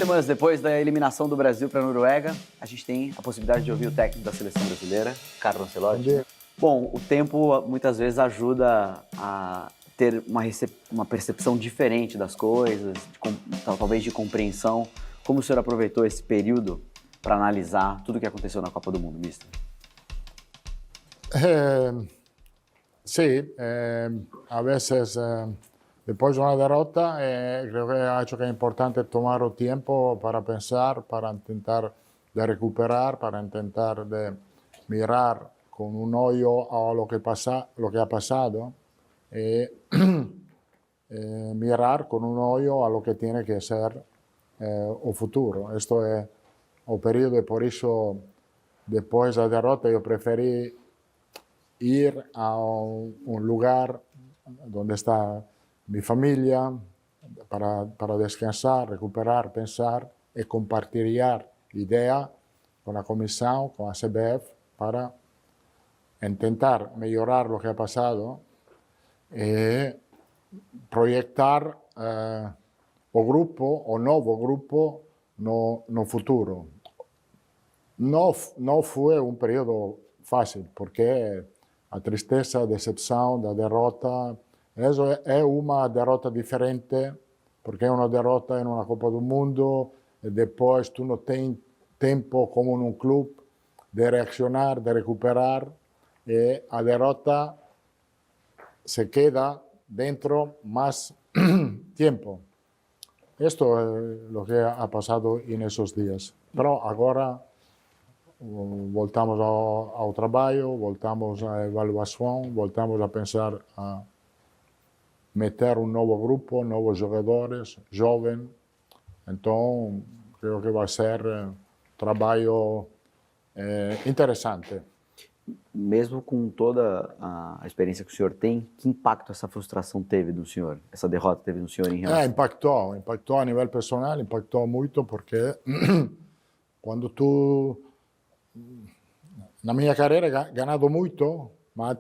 Semanas depois da eliminação do Brasil para a Noruega, a gente tem a possibilidade de ouvir o técnico da seleção brasileira, Carlo Ancelotti. Bom, o tempo muitas vezes ajuda a ter uma percepção diferente das coisas, talvez de compreensão. Como o senhor aproveitou esse período para analisar tudo o que aconteceu na Copa do Mundo, mister? Sí, a veces después de una derrota creo que ha hecho que es importante tomar el tiempo para pensar, para intentar de recuperar, para intentar de mirar con un ojo a lo que ha pasado y mirar con un ojo a lo que tiene que ser el futuro. Esto es el periodo y por eso después de la derrota yo preferí ir a un lugar donde está mi familia para descansar, recuperar, pensar y compartir ideas con la comisión, con la CBF, para intentar mejorar lo que ha pasado y proyectar o grupo, o nuevo grupo, no futuro. No fue un periodo fácil, porque a tristeza, a decepção, da derrota, é uma derrota diferente, porque é uma derrota em uma Copa do Mundo, e depois tu não tens tempo, como num clube, de reaccionar, de recuperar, e a derrota se queda dentro más tiempo. Esto es lo que ha pasado en esos días. Pero ahora voltamos ao trabalho, voltamos à avaliação, voltamos a pensar a meter um novo grupo, novos jogadores, jovens. Então, creio que vai ser um trabalho interessante. Mesmo com toda a experiência que o senhor tem, que impacto essa frustração teve no senhor, essa derrota teve no senhor em relação? Impactou a nível pessoal, impactou muito porque quando tu na minha carreira ganado muito, mas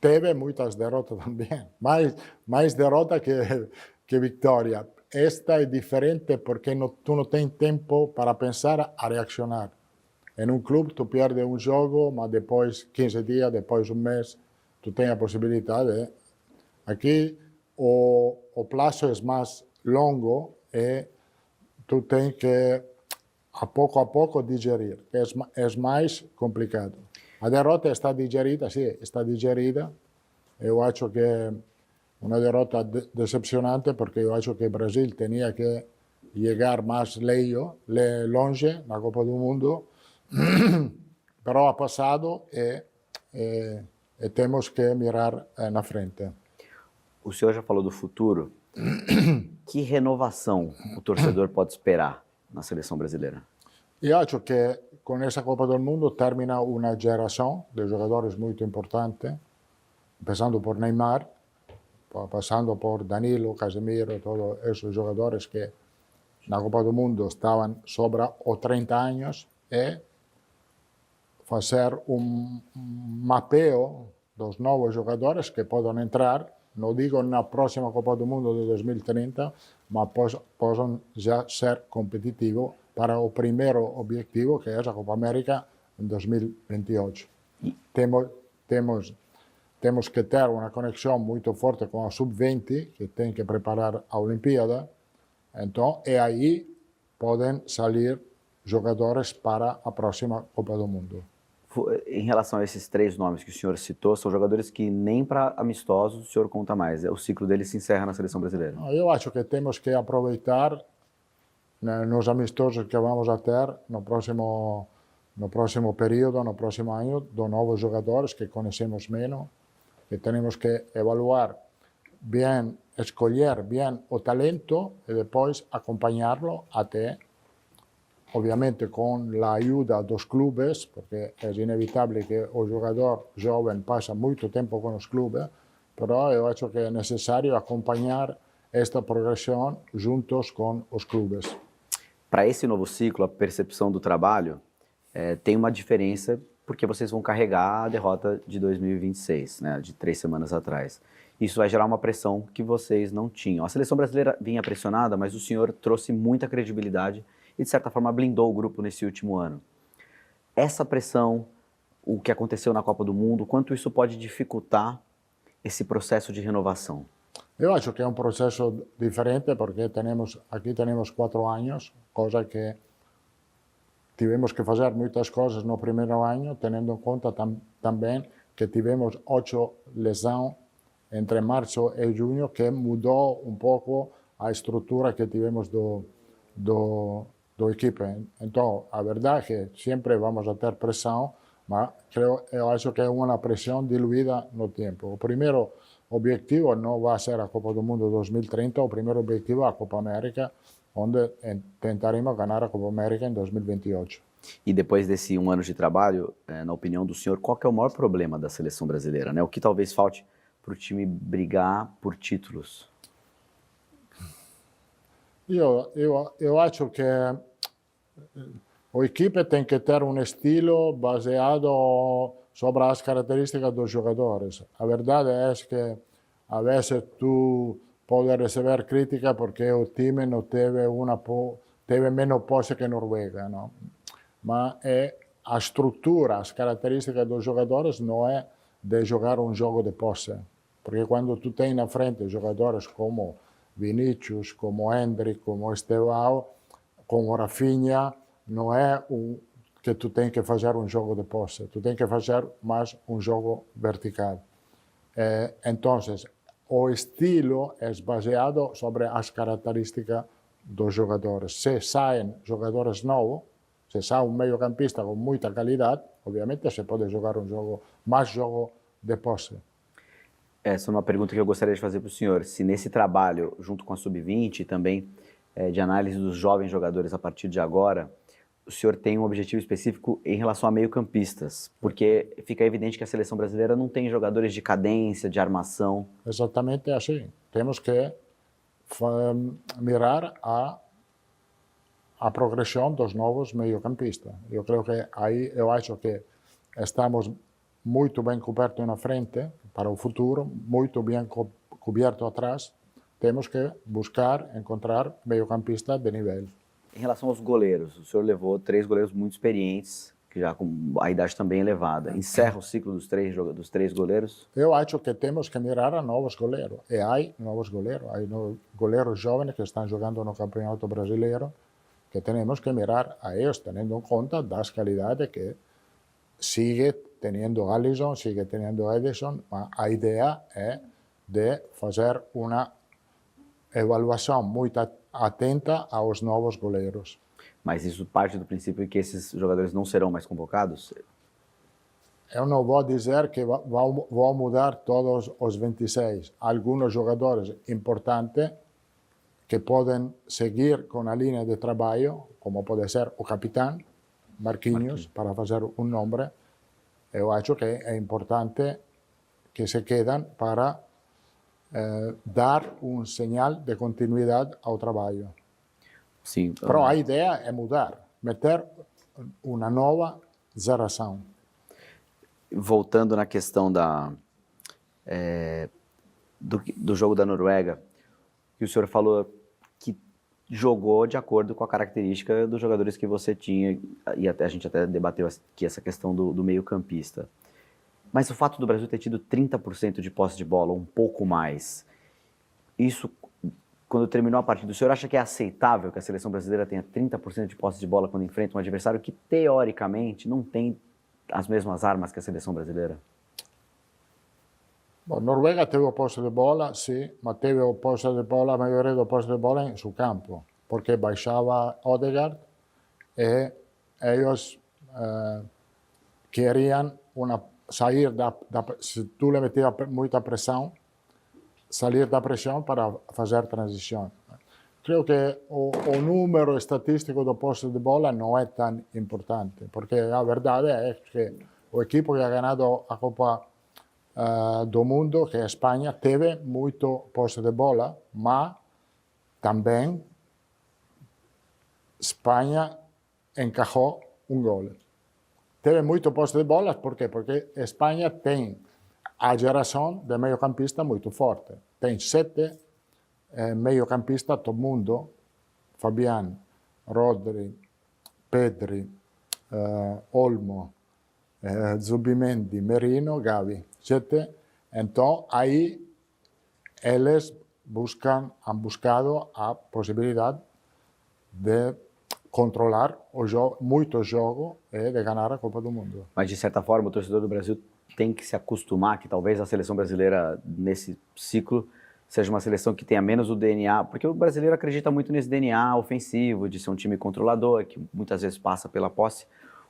teve muitas derrotas também, mais derrota que vitória. Esta é diferente porque tu não tens tempo para pensar a reaccionar. Em um clube tu perdes um jogo, mas depois 15 dias, depois um mês, tu tens a possibilidade. Aqui o prazo é mais longo e tu tens que a pouco digerir, é mais complicado. A derrota está digerida, sim, está digerida. Eu acho que é uma derrota decepcionante, porque eu acho que o Brasil tinha que chegar mais longe na Copa do Mundo, pero ha passado e temos que mirar na frente. O senhor já falou do futuro. Que renovação o torcedor pode esperar na seleção brasileira? Eu acho que com essa Copa do Mundo termina uma geração de jogadores muito importante, começando por Neymar, passando por Danilo, Casemiro, todos esses jogadores que na Copa do Mundo estavam sobre os 30 anos, e fazer mapeio dos novos jogadores que podem entrar, não digo na próxima Copa do Mundo de 2030, mas possam já ser competitivos para o primeiro objetivo, que é a Copa América em 2028. Temos que ter uma conexão muito forte com a Sub-20, que tem que preparar a Olimpíada. Então, e aí podem sair jogadores para a próxima Copa do Mundo. Em relação a esses três nomes que o senhor citou, são jogadores que nem para amistosos o senhor conta mais. O ciclo deles se encerra na seleção brasileira. Eu acho que temos que aproveitar nos amistosos que vamos a ter no próximo período, no próximo ano, dos novos jogadores que conhecemos menos, que temos que evaluar bem, escolher bem o talento e depois acompanhá-lo até, obviamente com a ajuda dos clubes, porque é inevitável que o jogador jovem passe muito tempo com os clubes, mas eu acho que é necessário acompanhar esta progressão juntos com os clubes. Para esse novo ciclo, a percepção do trabalho tem uma diferença, porque vocês vão carregar a derrota de 2026, né, de 3 semanas atrás. Isso vai gerar uma pressão que vocês não tinham. A seleção brasileira vinha pressionada, mas o senhor trouxe muita credibilidade e, de certa forma, blindou o grupo nesse último ano. Essa pressão, o que aconteceu na Copa do Mundo, quanto isso pode dificultar esse processo de renovação? Eu acho que é um processo diferente porque aqui temos 4 anos, coisa que tivemos que fazer muitas coisas no primeiro ano, tendo em conta também que tivemos 8 lesões entre março e junho, que mudou um pouco a estrutura que tivemos do equipe. Então, a verdade é que sempre vamos a ter pressão, mas eu acho que é uma pressão diluída no tempo. O primeiro objetivo não vai ser a Copa do Mundo 2030, o primeiro objetivo é a Copa América, onde tentaremos ganhar a Copa América em 2028. E depois desse um ano de trabalho, na opinião do senhor, qual que é o maior problema da seleção brasileira, né? O que talvez falte para o time brigar por títulos? Eu acho que a equipe tem que ter um estilo baseado sobre as características dos jogadores. A verdade é que, a vezes, tu pode receber crítica porque o time não teve menos posse que a Noruega, não? Mas a estrutura, as características dos jogadores não é de jogar um jogo de posse. Porque quando tu tens na frente jogadores como Vinícius, como Endrick, como Estevão, como Rafinha, não é que tu tens que fazer um jogo de posse, tu tens que fazer mais um jogo vertical. Então, o estilo é baseado sobre as características dos jogadores. Se saem jogadores novos, se sai um meio-campista com muita qualidade, obviamente se pode jogar mais jogo de posse. Essa é uma pergunta que eu gostaria de fazer para o senhor. Se nesse trabalho, junto com a Sub-20 e também de análise dos jovens jogadores a partir de agora, o senhor tem um objetivo específico em relação a meio-campistas, porque fica evidente que a seleção brasileira não tem jogadores de cadência, de armação. Exatamente assim. Temos que mirar a progressão dos novos meio-campistas. Eu creio que aí eu acho que estamos muito bem cobertos na frente para o futuro, muito bem coberto atrás. Temos que buscar, encontrar meio-campistas de nível. Em relação aos goleiros, o senhor levou 3 goleiros muito experientes, que já com a idade também elevada. Encerra o ciclo dos três goleiros? Eu acho que temos que mirar a novos goleiros. E há novos goleiros. Há goleiros jovens que estão jogando no Campeonato Brasileiro, que temos que mirar a eles, tendo em conta das qualidades que sigue tendo Alisson, sigue tendo Ederson. A ideia é de fazer uma avaliação muito atenta aos novos goleiros. Mas isso parte do princípio que esses jogadores não serão mais convocados? Eu não vou dizer que vou mudar todos os 26. Alguns jogadores importantes que podem seguir com a linha de trabalho, como pode ser o capitão, Marquinhos, para fazer um nome. Eu acho que é importante que se quedem para dar um sinal de continuidade ao trabalho. Sim. Pero a ideia é mudar, meter uma nova geração. Voltando na questão do jogo da Noruega, que o senhor falou que jogou de acordo com a característica dos jogadores que você tinha, e a gente até debateu aqui essa questão do meio-campista. Mas o fato do Brasil ter tido 30% de posse de bola, um pouco mais, isso, quando terminou a partida, o senhor acha que é aceitável que a seleção brasileira tenha 30% de posse de bola quando enfrenta um adversário que, teoricamente, não tem as mesmas armas que a seleção brasileira? Bom, Noruega teve o posse de bola, sim, mas teve o posse de bola, a maioria do posse de bola em seu campo, porque baixava Odegaard e eles queriam sair se tu lhe metia muita pressão, sair da pressão para fazer transição. Creio que o número estatístico do posse de bola não é tão importante, porque a verdade é que o equipo que ha ganado a Copa do Mundo, que é a Espanha, teve muito posse de bola, mas também Espanha encajou um gol. Teve muito posse de bola, por quê? Porque Espanha tem a geração de meio-campista muito forte. Tem 7 meio-campistas do mundo: Fabián, Rodri, Pedri, Olmo, Zubimendi, Merino, Gavi. 7. Então, aí eles han buscado a possibilidade de controlar o jogo, muito jogo e de ganhar a Copa do Mundo. Mas, de certa forma, o torcedor do Brasil tem que se acostumar que talvez a seleção brasileira, nesse ciclo, seja uma seleção que tenha menos o DNA, porque o brasileiro acredita muito nesse DNA ofensivo, de ser um time controlador, que muitas vezes passa pela posse.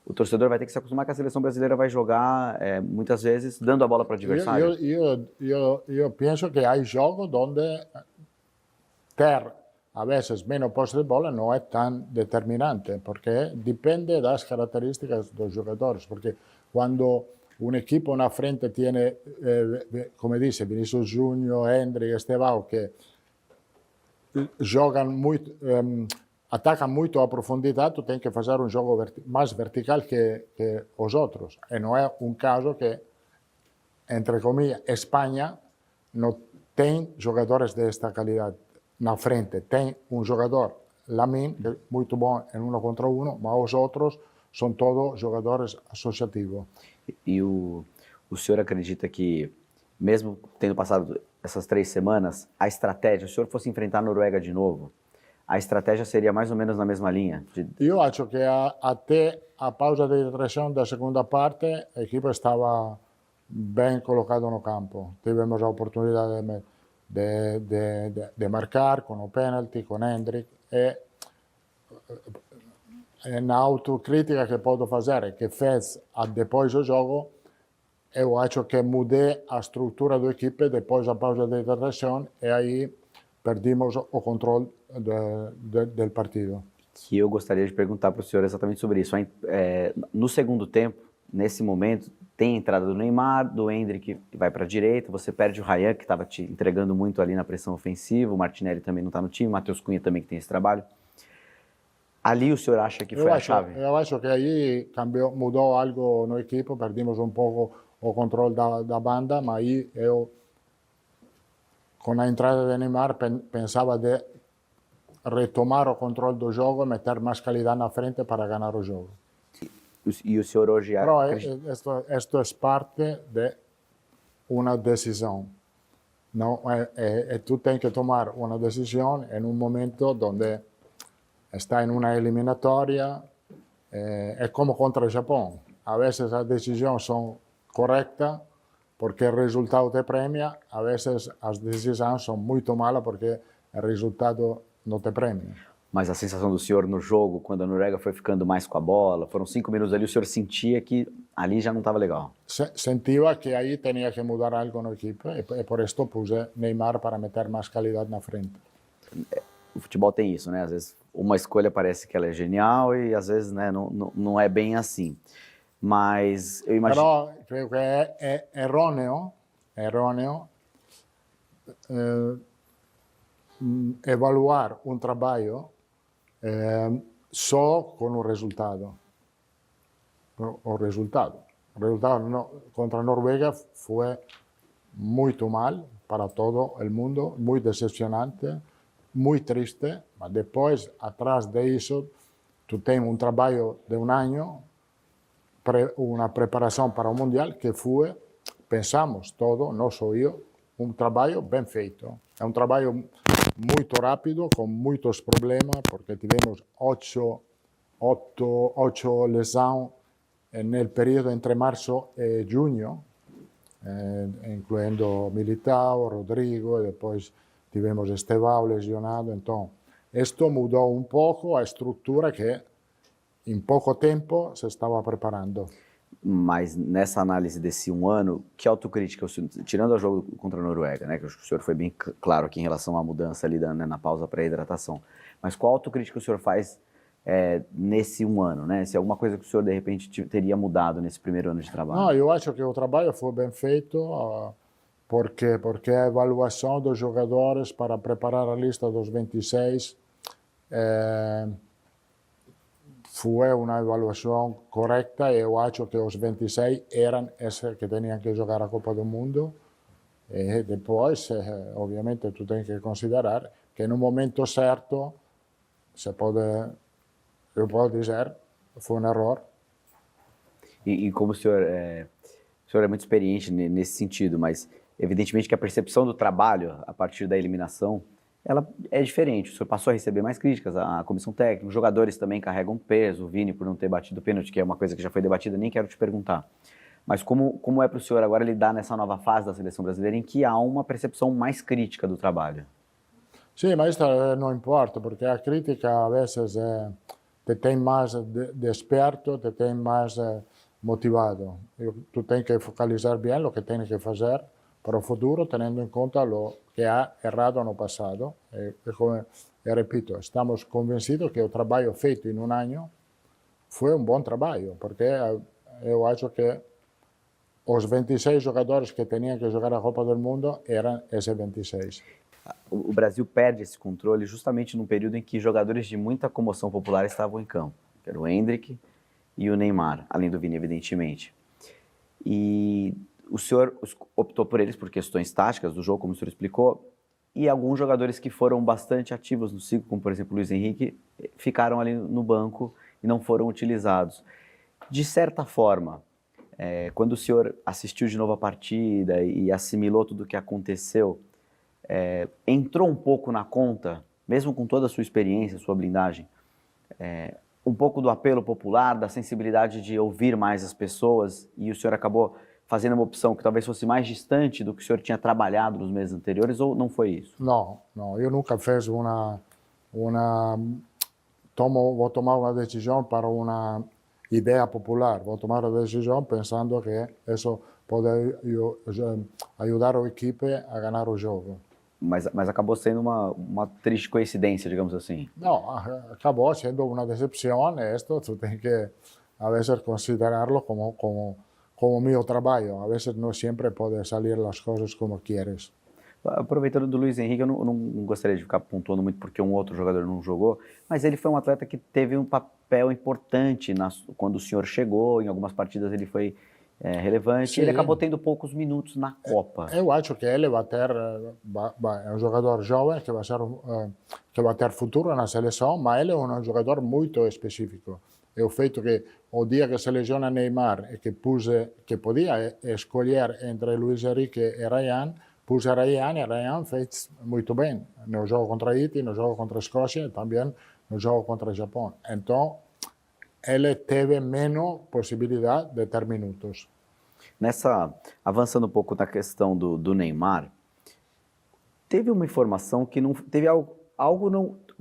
O torcedor vai ter que se acostumar que a seleção brasileira vai jogar, muitas vezes, dando a bola para o adversário. Eu penso que há jogos onde ter, a vezes, menos posse de bola não é tão determinante, porque depende das características dos jogadores. Porque quando un equipo na frente tiene, come dice Vinicius Junior, Hendrick, Estevão, que jogam muito, atacam muito a profundidade, tu tem que fazer um jogo mais vertical que os outros. E não é um caso que, entre comillas, Espanha não tem jogadores desta qualidade na frente. Tem um jogador, Lamine, que é muito bom em 1 contra 1, mas os outros são todos jogadores associativos. E o senhor acredita que, mesmo tendo passado essas 3 semanas, a estratégia, se o senhor fosse enfrentar a Noruega de novo, a estratégia seria mais ou menos na mesma linha? Eu acho que até a pausa de hidratação da segunda parte, a equipe estava bem colocada no campo. Tivemos a oportunidade de marcar com o penalti, com Hendrick. Na autocrítica que posso fazer, que fez depois do jogo, eu acho que mudei a estrutura da equipe depois da pausa de hidratação e aí perdimos o controle do partido. Que eu gostaria de perguntar para o senhor exatamente sobre isso. No segundo tempo, nesse momento, tem a entrada do Neymar, do Hendrick, que vai para a direita, você perde o Ryan, que estava te entregando muito ali na pressão ofensiva, o Martinelli também não está no time, o Matheus Cunha também que tem esse trabalho. Ali o senhor acha que foi a chave? Eu acho que aí mudou algo no equipe, perdimos um pouco o controle da banda, mas aí eu, com a entrada de Neymar, pensava de retomar o controle do jogo e meter mais qualidade na frente para ganhar o jogo. E o senhor hoje... Pero esto es parte de uma decisão. Não, tu tens que tomar uma decisão em um momento onde está em uma eliminatória, é como contra o Japão. A vezes as decisões são corretas porque o resultado te premia, a vezes as decisões são muito malas porque o resultado não te premia. Mas a sensação do senhor no jogo, quando a Noruega foi ficando mais com a bola, foram 5 minutos ali, o senhor sentia que ali já não estava legal? Sentia que aí tinha que mudar algo na equipe e por isso puse Neymar para meter mais qualidade na frente. O futebol tem isso, né? Às vezes uma escolha parece que ela é genial e às vezes, né, não é bem assim. Mas eu imagino... Però credo que è erroneo evaluar um trabalho só com o resultado. O resultado contra a Noruega foi muito mal para todo o mundo, muito decepcionante, muito triste, mas depois, atrás disso, tu tens um trabalho de um ano, uma preparação para o Mundial que foi, pensamos todo, não só eu, um trabalho bem feito. É um trabalho muito rápido, com muitos problemas, porque tivemos 8 lesões no período entre março e junho, incluindo Militao, Rodrigo, e depois tivemos Estevão lesionado. Então, isto mudou um pouco a estrutura que em pouco tempo se estava preparando. Mas nessa análise desse um ano, que autocrítica, tirando o jogo contra a Noruega, né, que o senhor foi bem claro aqui em relação à mudança ali na pausa para a hidratação, mas qual autocrítica o senhor faz nesse um ano, né? Se alguma coisa que o senhor de repente teria mudado nesse primeiro ano de trabalho? Não, eu acho que o trabalho foi bem feito, porque a avaliação dos jogadores para preparar a lista dos 26 foi uma avaliação correta e eu acho que os 26 eram esses que tinham que jogar a Copa do Mundo. E depois, obviamente, tu tens que considerar que no momento certo, eu posso dizer, foi um erro. E como o senhor é muito experiente nesse sentido, mas evidentemente que a percepção do trabalho a partir da eliminação, ela é diferente. O senhor passou a receber mais críticas, a comissão técnica, os jogadores também carregam peso, o Vini por não ter batido o pênalti, que é uma coisa que já foi debatida, nem quero te perguntar. Mas como é para o senhor agora lidar nessa nova fase da seleção brasileira em que há uma percepção mais crítica do trabalho? Sim, mas isso não importa, porque a crítica a vezes te tem mais desperto, te tem mais motivado. Tu tens que focalizar bem o que tens que fazer para o futuro, tendo em conta o que há errado no passado. E repito, estamos convencidos que o trabalho feito em um ano foi um bom trabalho, porque eu acho que os 26 jogadores que tinham que jogar a Copa do Mundo eram esses 26. O Brasil perde esse controle justamente num período em que jogadores de muita comoção popular estavam em campo, que era o Endrick e o Neymar, além do Vini, evidentemente. E o senhor optou por eles por questões táticas do jogo, como o senhor explicou, e alguns jogadores que foram bastante ativos no ciclo, como por exemplo o Luiz Henrique, ficaram ali no banco e não foram utilizados. De certa forma, quando o senhor assistiu de novo a partida e assimilou tudo o que aconteceu, entrou um pouco na conta, mesmo com toda a sua experiência, sua blindagem, um pouco do apelo popular, da sensibilidade de ouvir mais as pessoas, e o senhor acabou fazendo uma opção que talvez fosse mais distante do que o senhor tinha trabalhado nos meses anteriores, ou não foi isso? Não, eu nunca fiz vou tomar uma decisão para uma ideia popular, vou tomar a decisão pensando que isso pode ajudar a equipe a ganhar o jogo. Mas acabou sendo uma triste coincidência, digamos assim. Não, acabou sendo uma decepção, esto tu tens que a veces considerarlo como meu trabalho. A veces não sempre podem sair as coisas como queres. Aproveitando do Luiz Henrique, eu não gostaria de ficar pontuando muito porque um outro jogador não jogou, mas ele foi um atleta que teve um papel importante quando o senhor chegou, em algumas partidas ele foi relevante, Sim. Ele acabou tendo poucos minutos na Copa. Eu acho que ele vai ter, é um jogador jovem que vai ter futuro na seleção, mas ele é um jogador muito específico. É o feito que o dia que seleciona Neymar e que podia escolher entre Luiz Henrique e Ryan, puse Ryan e Ryan fez muito bem no jogo contra Haiti, no jogo contra a Escócia e também no jogo contra o Japão. Então, ele teve menos possibilidade de ter minutos. Avançando um pouco na questão do Neymar, teve uma informação que não teve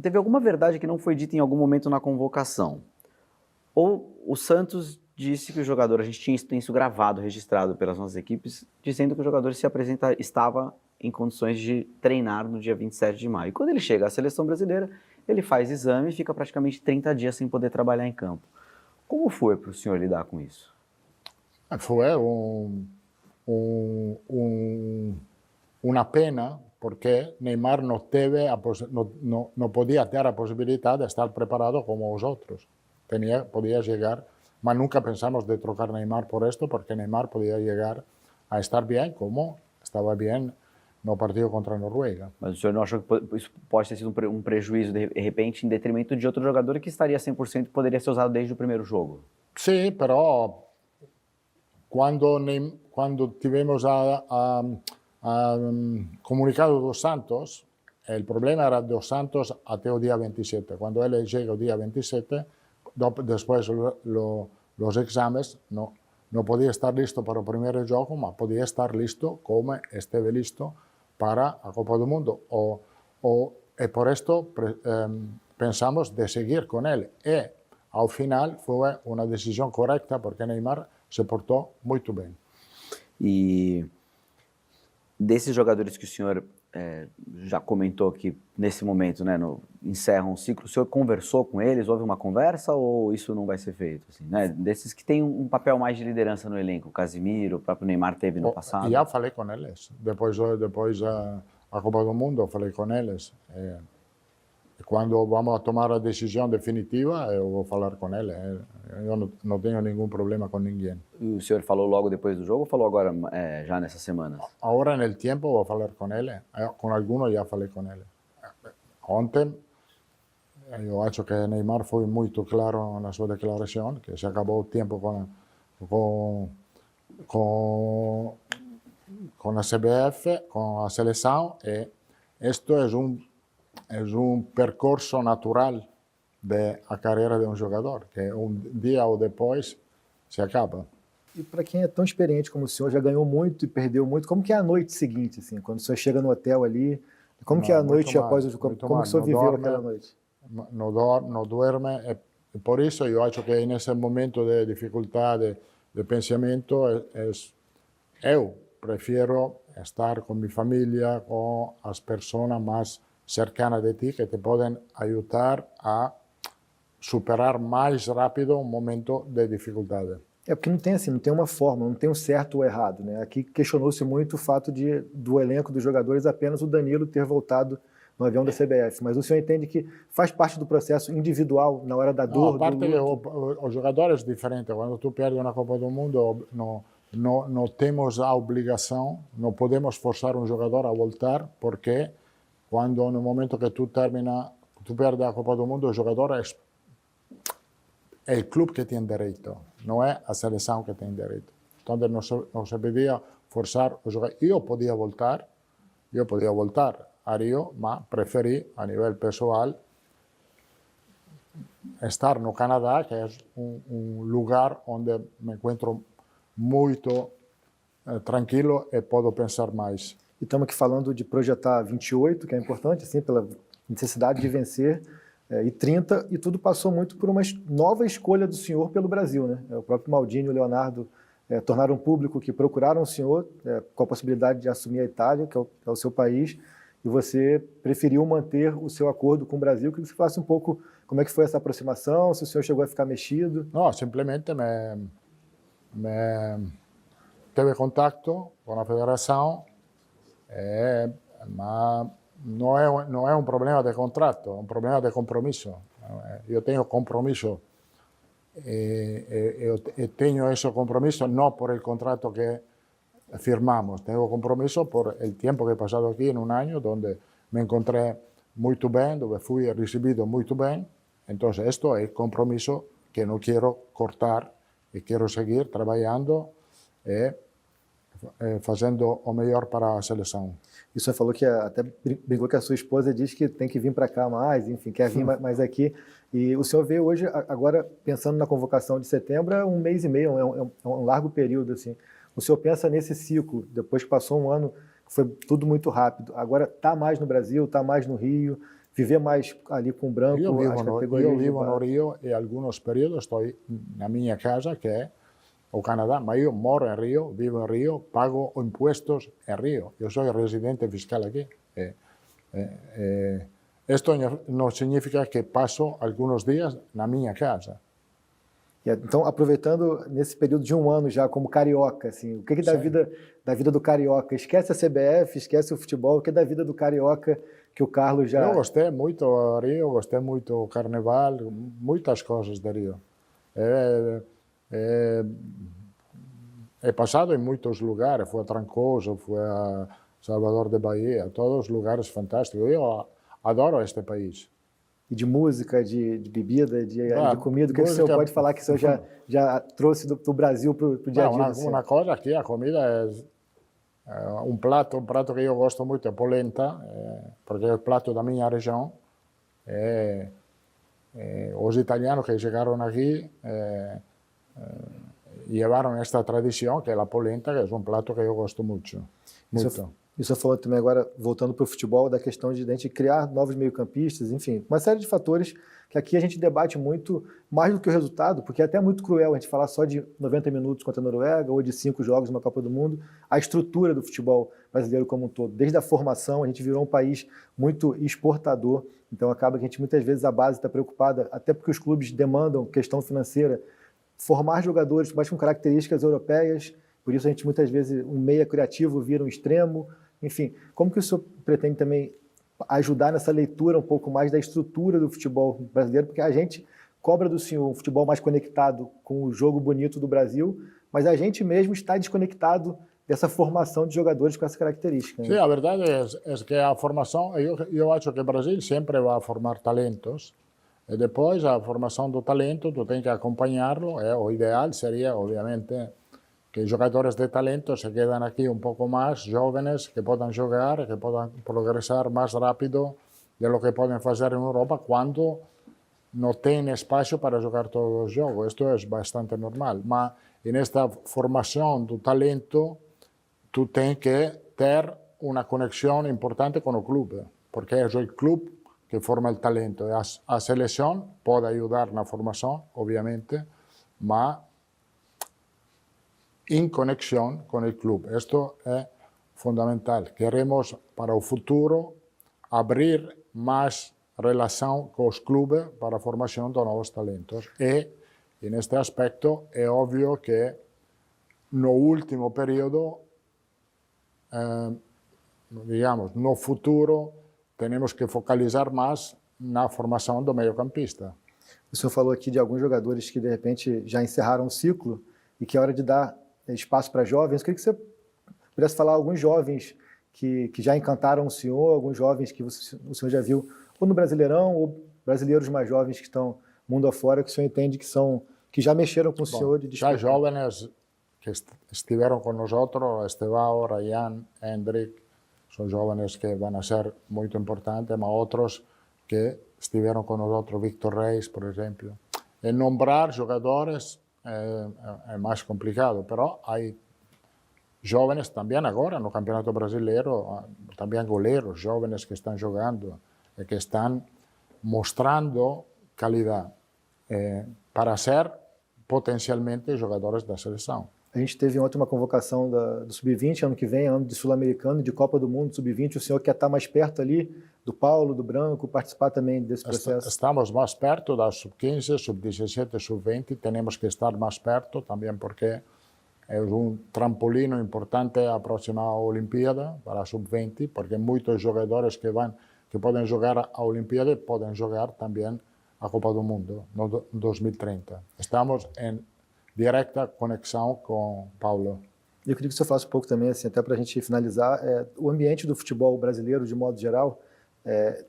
teve alguma verdade que não foi dita em algum momento na convocação. Ou o Santos disse que o jogador, a gente tem isso gravado, registrado pelas nossas equipes, dizendo que o jogador estava em condições de treinar no dia 27 de maio. E quando ele chega à seleção brasileira, ele faz exame e fica praticamente 30 dias sem poder trabalhar em campo. Como foi para o senhor lidar com isso? Foi uma pena, porque Neymar não podia ter a possibilidade de estar preparado como os outros. Podia chegar, mas nunca pensamos de trocar Neymar por esto, porque Neymar podia chegar a estar bem como estava bem no partido contra a Noruega. Mas o senhor não achou que isso pode ter sido um prejuízo, de repente, em detrimento de outro jogador que estaria 100% e poderia ser usado desde o primeiro jogo? Sim, pero quando tivemos comunicado dos Santos, o problema era dos Santos até o dia 27. Quando ele chega o dia 27, depois os exames, não podia estar listo para o primeiro jogo, mas podia estar listo como esteve listo para a Copa do Mundo. E por isto pensamos de seguir com ele. E, ao final, foi uma decisão correta, porque Neymar se portou muito bem. E desses jogadores que o senhor já comentou que nesse momento, né, encerram um ciclo, o senhor conversou com eles? Houve uma conversa ou isso não vai ser feito? Assim, né? Desses que têm um papel mais de liderança no elenco, o Casimiro, o próprio Neymar teve no passado. Já falei com eles. Depois a Copa do Mundo, falei com eles. Quando vamos a tomar a decisão definitiva, eu vou falar com ele. Eu não tenho nenhum problema com ninguém. E o senhor falou logo depois do jogo ou falou agora, já nessas semanas? Agora, no tempo, vou falar com ele. Com alguns já falei com ele. Ontem, eu acho que Neymar foi muito claro na sua declaração, que se acabou o tempo com a CBF, com a seleção, e isto é um percurso natural da carreira de um jogador, que um dia ou depois se acaba. E para quem é tão experiente como o senhor, já ganhou muito e perdeu muito, como que é a noite seguinte, assim, quando o senhor chega no hotel ali, como que é a noite após o jogo, como o senhor viveu aquela noite? Não dorme, e por isso eu acho que nesse momento de dificuldade de pensamento, eu prefiro estar com minha família, com as pessoas mais cercanas de ti, que te podem ajudar a superar mais rápido um momento de dificuldade. É porque não tem assim, não tem uma forma, não tem um certo ou errado, né? Aqui questionou-se muito o fato do elenco dos jogadores apenas o Danilo ter voltado no avião da CBF, mas o senhor entende que faz parte do processo individual na hora da dor? A parte que os jogadores é diferente. Quando tu perdes uma Copa do Mundo, não temos a obrigação, não podemos forçar um jogador a voltar, porque quando no momento que tu perdes a Copa do Mundo, o jogador é o clube que tem direito, não é a seleção que tem direito. Então não se podia forçar o jogador. Eu podia voltar a Rio, mas preferi, a nível pessoal, estar no Canadá, que é um lugar onde me encontro muito tranquilo e posso pensar mais. E estamos aqui falando de projetar 28, que é importante, assim, pela necessidade de vencer, e 30, e tudo passou muito por uma nova escolha do senhor pelo Brasil, né? O próprio Maldini e o Leonardo tornaram público que procuraram o senhor com a possibilidade de assumir a Itália, que é o seu país, e você preferiu manter o seu acordo com o Brasil. Queria que você falasse um pouco como é que foi essa aproximação, se o senhor chegou a ficar mexido. Não, simplesmente teve contato com a federação, mas não é um problema de contrato, é um problema de compromisso. Eu tenho compromisso e tenho esse compromisso não por el contrato que firmamos, tenho compromisso por el tempo que he passado aqui em um ano, onde me encontrei muito bem, onde fui recebido muito bem. Então, isto é compromisso que não quero cortar e quero seguir trabalhando e fazendo o melhor para a seleção. E o senhor falou que até brincou que a sua esposa diz que tem que vir para cá mais, enfim, quer vir mais aqui. E o senhor veio hoje, agora, pensando na convocação de setembro, é 1 mês e meio, é um largo período, assim. O senhor pensa nesse ciclo, depois que passou um ano, que foi tudo muito rápido, agora está mais no Brasil, está mais no Rio, viver mais ali com o branco, as categorias. Eu vivo no Rio e alguns períodos estou na minha casa, que é o Canadá, mas eu moro em Rio, vivo em Rio, pago impostos em Rio. Eu sou residente fiscal aqui. Isto não significa que passo alguns dias na minha casa. Então, aproveitando nesse período de um ano já como carioca, assim, o que da vida do carioca? Esquece a CBF, esquece o futebol, o que da vida do carioca que o Carlos já... Eu gostei muito do Rio, gostei muito do carnaval, muitas coisas do Rio. He passado em muitos lugares, fui a Trancoso, fui a Salvador de Bahia, todos lugares fantásticos. Eu adoro este país. E de música, de bebida, de comida, o que o senhor pode falar que o senhor já trouxe do Brasil para o dia a dia? Uma coisa aqui, a comida é um prato que eu gosto muito, é polenta, porque é o prato da minha região. Os italianos que chegaram aqui levaram esta tradição, que é a polenta, que é um prato que eu gosto muito. E o senhor falou também agora, voltando para o futebol, da questão de a gente criar novos meio-campistas, enfim, uma série de fatores que aqui a gente debate muito, mais do que o resultado, porque é até muito cruel a gente falar só de 90 minutos contra a Noruega ou de 5 jogos numa Copa do Mundo, a estrutura do futebol brasileiro como um todo. Desde a formação, a gente virou um país muito exportador, então acaba que a gente muitas vezes a base está preocupada, até porque os clubes demandam questão financeira, formar jogadores mais com características europeias, por isso a gente muitas vezes, um meia criativo vira um extremo, enfim. Como que o senhor pretende também ajudar nessa leitura um pouco mais da estrutura do futebol brasileiro, porque a gente cobra do senhor um futebol mais conectado com o jogo bonito do Brasil, mas a gente mesmo está desconectado dessa formação de jogadores com essa característica. Né? Sim, a verdade é que a formação, eu acho que o Brasil sempre vai formar talentos, e depois a formação do talento, tu tem que acompanhá-lo, o ideal seria, obviamente, que jogadores de talento se quedem aqui um pouco mais, jovens, que possam jogar, que possam progressar mais rápido de lo que podem fazer em Europa quando não tem espaço para jogar todos os jogos. Isto é bastante normal. Mas nesta formação do talento, tu tens que ter uma conexão importante com o clube, porque é o clube que forma o talento. A seleção pode ajudar na formação, obviamente, mas em conexão com o clube. Isto é fundamental. Queremos, para o futuro, abrir mais relação com os clubes para a formação de novos talentos. E, neste aspecto, é óbvio que no último período, digamos, no futuro, temos que focalizar mais na formação do meio-campista. O senhor falou aqui de alguns jogadores que, de repente, já encerraram o ciclo e que é hora de dar espaço para jovens. Eu queria que você pudesse falar alguns jovens que já encantaram o senhor, alguns jovens que o senhor já viu, ou no Brasileirão, ou brasileiros mais jovens que estão mundo afora, que o senhor entende que já mexeram com o senhor de despertar. Já jovens que estiveram com nós, Estevão, Ryan, Hendrik, são jovens que vão ser muito importantes, mas outros que estiveram com nós, Víctor Reis, por exemplo. E nombrar jogadores é mais complicado, pero há jovens também agora no Campeonato Brasileiro, também goleiros jovens que estão jogando e que estão mostrando qualidade para ser potencialmente jogadores da seleção. A gente teve ontem uma convocação do Sub-20, ano que vem, ano de Sul-Americano, de Copa do Mundo, Sub-20. O senhor quer estar mais perto ali do Paulo, do Branco, participar também desse processo? Estamos mais perto da Sub-15, Sub-17, Sub-20. Temos que estar mais perto também porque é um trampolim importante a próxima Olimpíada para a Sub-20, porque muitos jogadores que podem jogar a Olimpíada podem jogar também a Copa do Mundo no 2030. Estamos em direta conexão com Paulo. Eu queria que o senhor falasse um pouco também, assim, até para a gente finalizar, o ambiente do futebol brasileiro, de modo geral,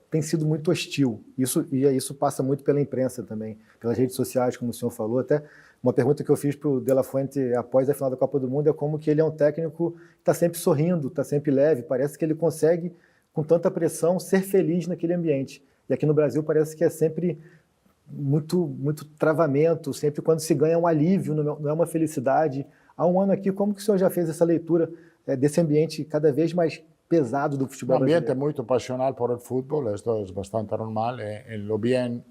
tem sido muito hostil. Isso passa muito pela imprensa também, pelas redes sociais, como o senhor falou. Até uma pergunta que eu fiz para o De La Fuente após a final da Copa do Mundo é como que ele é um técnico que está sempre sorrindo, está sempre leve, parece que ele consegue, com tanta pressão, ser feliz naquele ambiente. E aqui no Brasil parece que é sempre muito travamento, sempre quando se ganha um alívio, não é uma felicidade. Há um ano aqui, como que o senhor já fez essa leitura desse ambiente cada vez mais pesado do futebol brasileiro? O ambiente é muito passional por o futebol, isto é bastante normal, lo bem,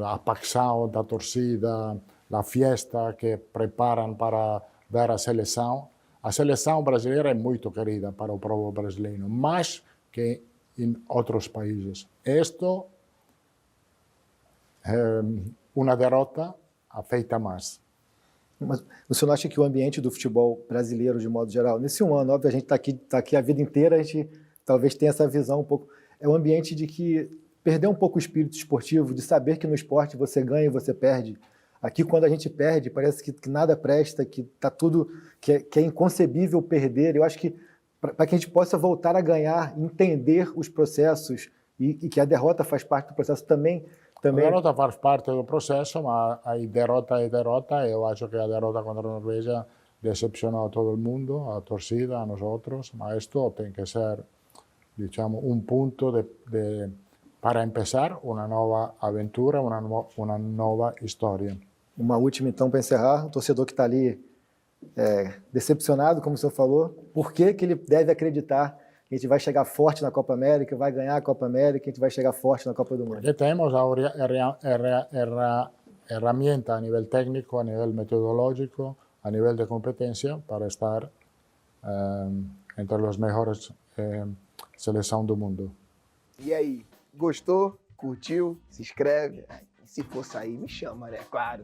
a paixão da torcida, a fiesta que preparam para ver a seleção. A seleção brasileira é muito querida para o povo brasileiro, mais que em outros países. Isto, uma derrota afeta mais. Mas o senhor acha que o ambiente do futebol brasileiro, de modo geral, nesse um ano, óbvio, a gente está aqui a vida inteira, a gente talvez tenha essa visão um pouco, é um ambiente de que perder um pouco o espírito esportivo, de saber que no esporte você ganha e você perde. Aqui, quando a gente perde, parece que nada presta, que está tudo, que é inconcebível perder. Eu acho que para que a gente possa voltar a ganhar, entender os processos e que a derrota faz parte do processo também. A derrota faz parte do processo, mas a derrota é derrota. Eu acho que a derrota contra a Noruega decepcionou a todo mundo, a torcida, a nós outros, mas isto tem que ser, digamos, ponto para começar uma nova aventura, uma nova história. Uma última, então, para encerrar, o torcedor que está ali decepcionado, como o senhor falou, por que ele deve acreditar que a gente vai chegar forte na Copa América, vai ganhar a Copa América, a gente vai chegar forte na Copa do Mundo? Porque temos a ferramenta a nível técnico, a nível metodológico, a nível de competência para estar entre os melhores seleção do mundo. E aí, gostou? Curtiu? Se inscreve? Se for sair, me chama, né? Claro.